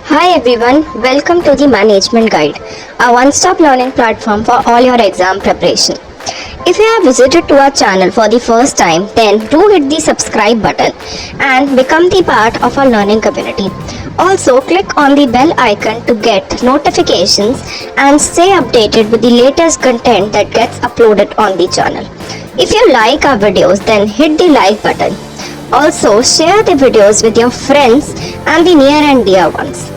Hi everyone, welcome to the Management Guide, a one-stop learning platform for all your exam preparation. If you have visited to our channel for the first time, then do hit the subscribe button and become the part of our learning community. Also, click on the bell icon to get notifications and stay updated with the latest content that gets uploaded on the channel. If you like our videos, then hit the like button. Also, share the videos with your friends and the near and dear ones.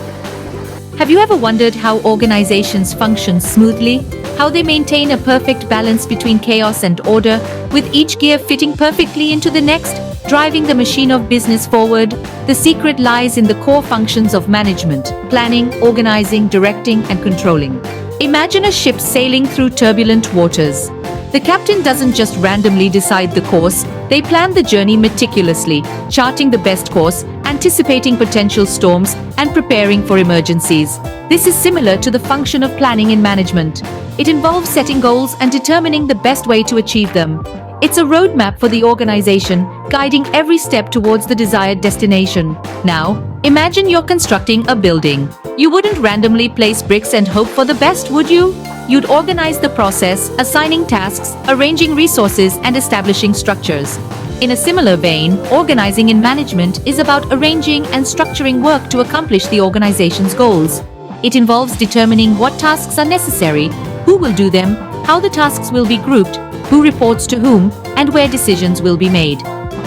Have you ever wondered how organizations function smoothly? How they maintain a perfect balance between chaos and order, with each gear fitting perfectly into the next, driving the machine of business forward? The secret lies in the core functions of management: planning, organizing, directing, and controlling. Imagine a ship sailing through turbulent waters. The captain doesn't just randomly decide the course, they plan the journey meticulously, charting the best course, anticipating potential storms, and preparing for emergencies. This is similar to the function of planning in management. It involves setting goals and determining the best way to achieve them. It's a roadmap for the organization, guiding every step towards the desired destination. Now, imagine you're constructing a building. You wouldn't randomly place bricks and hope for the best, would you? You'd organize the process, assigning tasks, arranging resources, and establishing structures. In a similar vein, organizing in management is about arranging and structuring work to accomplish the organization's goals. It involves determining what tasks are necessary, who will do them, how the tasks will be grouped, who reports to whom, and where decisions will be made.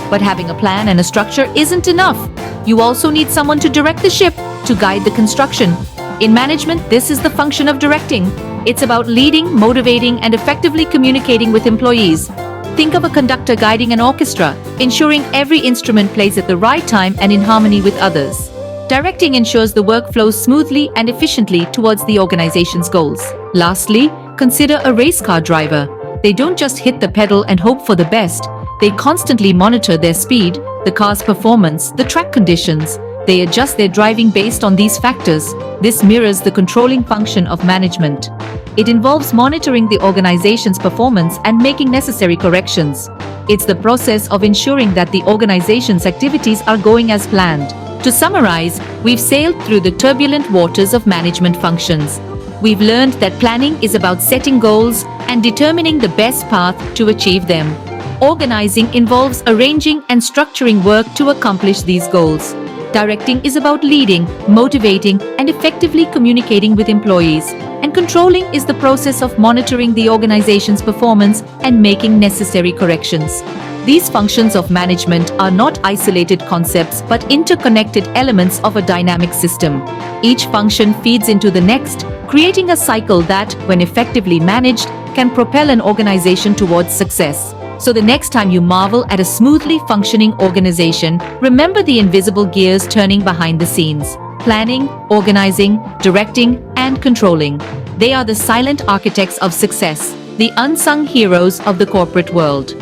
But having a plan and a structure isn't enough. You also need someone to direct the ship, to guide the construction. In management, this is the function of directing. It's about leading, motivating, and effectively communicating with employees. Think of a conductor guiding an orchestra, ensuring every instrument plays at the right time and in harmony with others. Directing ensures the work flows smoothly and efficiently towards the organization's goals. Lastly, consider a race car driver. They don't just hit the pedal and hope for the best. They constantly monitor their speed, the car's performance, the track conditions. They adjust their driving based on these factors. This mirrors the controlling function of management. It involves monitoring the organization's performance and making necessary corrections. It's the process of ensuring that the organization's activities are going as planned. To summarize, we've sailed through the turbulent waters of management functions. We've learned that planning is about setting goals and determining the best path to achieve them. Organizing involves arranging and structuring work to accomplish these goals. Directing is about leading, motivating, and effectively communicating with employees. And controlling is the process of monitoring the organization's performance and making necessary corrections. These functions of management are not isolated concepts but interconnected elements of a dynamic system. Each function feeds into the next, creating a cycle that, when effectively managed, can propel an organization towards success. So the next time you marvel at a smoothly functioning organization, remember the invisible gears turning behind the scenes: planning, organizing, directing, and controlling. They are the silent architects of success, the unsung heroes of the corporate world.